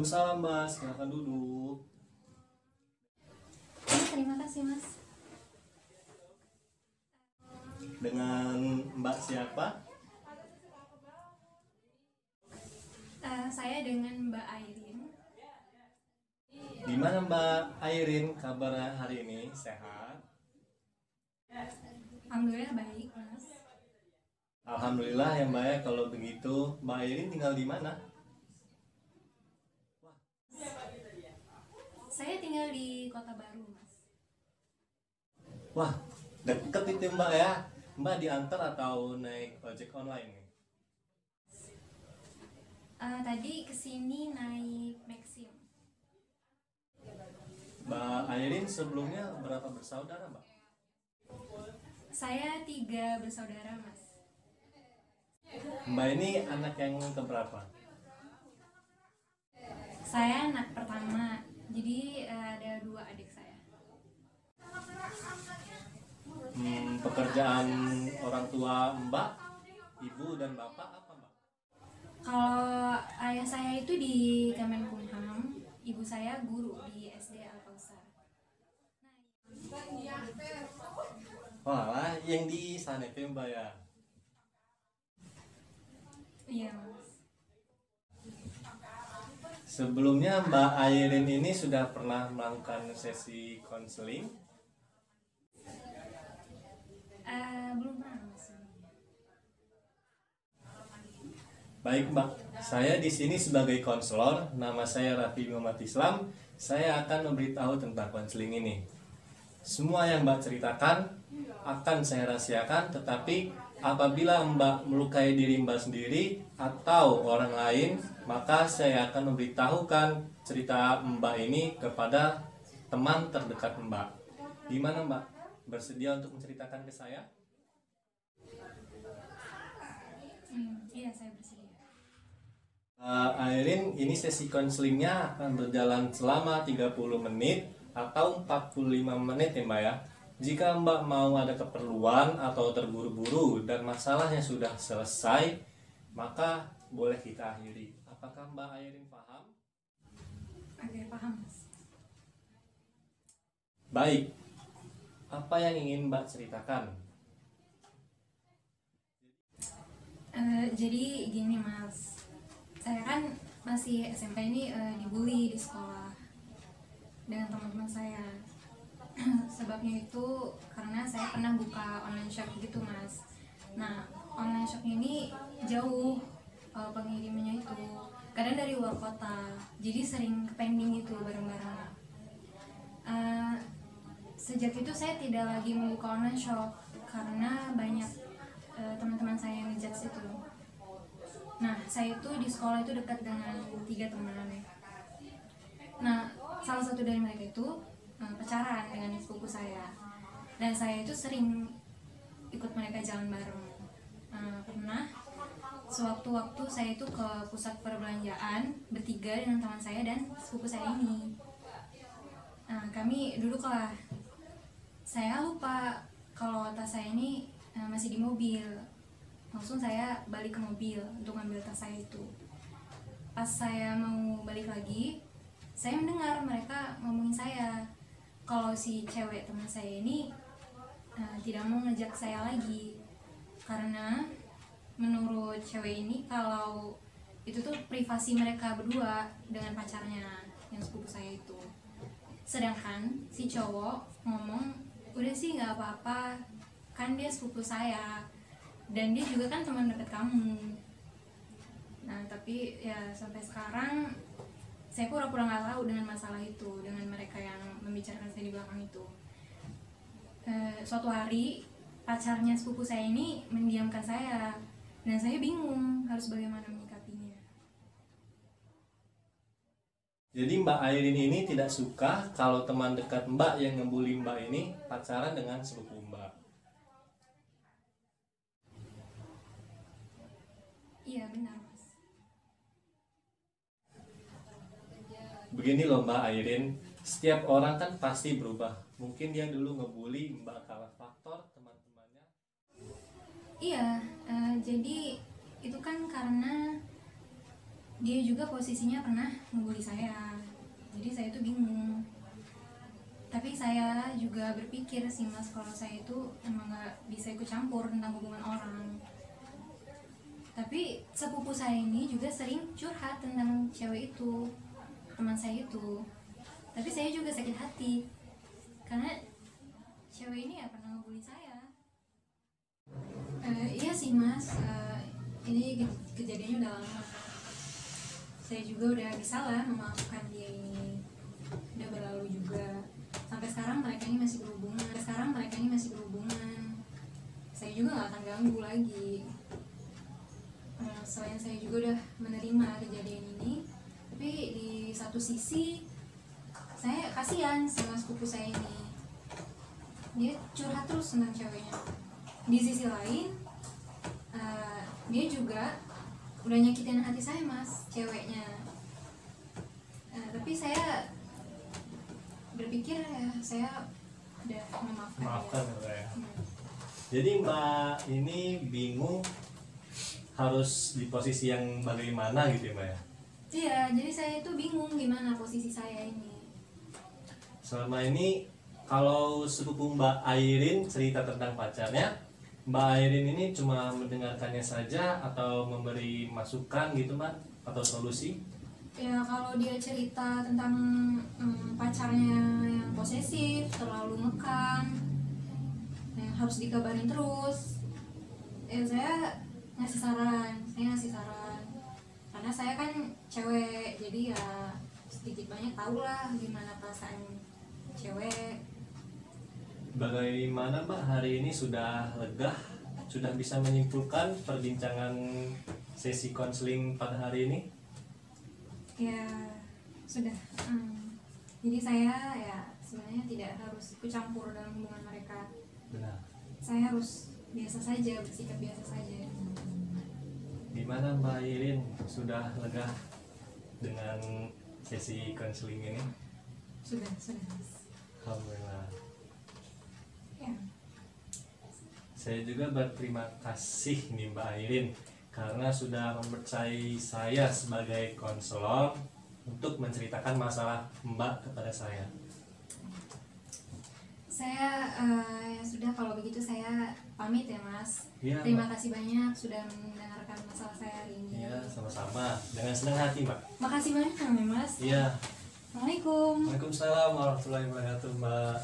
Waalaikumsalam Mas, silakan duduk. Terima kasih Mas. Dengan Mbak siapa? Saya dengan Mbak Airin. Gimana Mbak Airin kabarnya hari ini? Sehat? Alhamdulillah baik Mas. Alhamdulillah ya Mbak ya. Kalau begitu Mbak Airin tinggal di mana? Saya tinggal di Kota Baru Mas. Wah, deket itu Mbak ya. Mbak diantar atau naik ojek online nih? Tadi kesini naik Maxim. Mbak Airin sebelumnya berapa bersaudara Mbak? Saya 3 bersaudara Mas. Mbak ini anak yang keberapa? Saya anak pertama, jadi ada 2 adik saya. Pekerjaan orang tua Mbak, ibu dan bapak apa Mbak? Kalau ayah saya itu di Kemenkumham, ibu saya guru di SD Al-Kausar. Wah, yang di sana itu Mbak ya. Iya Mas. Sebelumnya Mbak Airin ini sudah pernah melakukan sesi konseling? Belum pernah Mas. Baik Mbak, saya di sini sebagai konselor, nama saya Raffi Muhammad Islam. Saya akan memberitahu tentang konseling ini. Semua yang Mbak ceritakan akan saya rahasiakan, tetapi apabila Mbak melukai diri Mbak sendiri atau orang lain, maka saya akan memberitahukan cerita Mbak ini kepada teman terdekat Mbak. Gimana Mbak? Bersedia untuk menceritakan ke saya? Iya, saya bersedia. Airin, ini sesi konselingnya akan berjalan selama 30 menit atau 45 menit ya Mbak ya. Jika Mbak mau ada keperluan atau terburu-buru dan masalahnya sudah selesai, maka boleh kita akhiri. Apakah Mbak Airin paham? Oke, paham Mas. Baik, apa yang ingin Mbak ceritakan? Jadi gini Mas, saya kan masih SMP ini dibully di sekolah dengan teman-teman saya. Sebabnya itu karena saya pernah buka online shop gitu Mas. Nah, online shop ini jauh pengirimannya itu kadang dari luar kota, jadi sering pending gitu barang-barang. Sejak itu saya tidak lagi membuka online shop karena banyak teman-teman saya yang ngejudge itu. Nah, saya itu di sekolah itu dekat dengan 3 teman. Nah, salah satu dari mereka itu pacaran dengan sepupu saya, dan saya itu sering ikut mereka jalan bareng. Pernah sewaktu-waktu saya itu ke pusat perbelanjaan bertiga dengan teman saya dan sepupu saya ini. Kami duduklah. Saya lupa kalau tas saya ini masih di mobil. Langsung saya balik ke mobil untuk ngambil tas saya itu. Pas saya mau balik lagi, saya mendengar mereka ngomongin saya kalau si cewek teman saya ini tidak mau ngejak saya lagi, karena menurut cewek ini kalau itu tuh privasi mereka berdua dengan pacarnya yang sepupu saya itu. Sedangkan si cowok ngomong, udah sih nggak apa-apa, kan dia sepupu saya dan dia juga kan teman dekat kamu. Nah, tapi ya sampai sekarang saya pura-pura nggak tahu dengan masalah itu, dengan mereka yang membicarakan saya di belakang itu. Suatu hari pacarnya sepupu saya ini mendiamkan saya, dan saya bingung harus bagaimana menyikapinya. Jadi Mbak Airin ini tidak suka kalau teman dekat Mbak yang ngebully Mbak ini pacaran dengan sepupu Mbak. Iya benar Mas. Begini loh Mbak Airin, setiap orang kan pasti berubah. Mungkin dia dulu ngebully Mbak karena faktor teman-temannya. Iya, jadi itu kan karena dia juga posisinya pernah ngebully saya, jadi saya tuh bingung. Tapi saya juga berpikir sih mas, kalau saya itu emang nggak bisa ikut campur tentang hubungan orang. Tapi sepupu saya ini juga sering curhat tentang cewek itu, teman saya itu. Tapi saya juga sakit hati karena cewek ini ya pernah ngebully saya. Iya sih mas, ini kejadiannya udah lama. Saya juga udah bisa lah memaafkan dia ini, udah berlalu juga. Sampai sekarang mereka ini masih berhubungan. Saya juga nggak akan ganggu lagi. Selain saya juga udah menerima kejadian ini, tapi di satu sisi saya kasihan sama sepupu saya ini. Dia curhat terus tentang ceweknya. Di sisi lain, dia juga udah nyakitin hati saya mas, ceweknya. Tapi saya berpikir ya saya udah memaafkan ya. Jadi mbak ini bingung harus di posisi yang bagaimana gitu ya mbak ya? Iya, jadi saya itu bingung gimana posisi saya ini. Selama ini kalau sepupu mbak Airin cerita tentang pacarnya, mbak Airin ini cuma mendengarkannya saja atau memberi masukan gitu mbak, atau solusi? Ya kalau dia cerita tentang pacarnya yang posesif, terlalu ngekang, yang harus dikabarin terus, ya saya ngasih saran. Karena saya kan cewek, jadi ya sedikit banyak tahu lah gimana perasaan cewek. Bagaimana mbak hari ini, sudah lega? Sudah bisa menyimpulkan perbincangan sesi konseling pada hari ini? Ya sudah. Jadi saya ya sebenarnya tidak harus ikut campur dalam hubungan mereka. Benar. Saya harus biasa saja, bersikap biasa saja. Gimana mbak Airin, sudah lega dengan sesi konseling ini? Sudah. Alhamdulillah. Ya. Saya juga berterima kasih nih Mbak Airin karena sudah mempercayai saya sebagai konselor untuk menceritakan masalah Mbak kepada saya. Saya ya sudah, kalau begitu saya pamit ya Mas. Iya, Terima Mbak. kasih banyak sudah mendengarkan masalah saya hari ini. Iya, sama-sama. Dengan senang hati Mbak. Makasih banyak ya Mas. Iya. Assalamualaikum. Waalaikumsalam warahmatullahi wabarakatuh Mbak.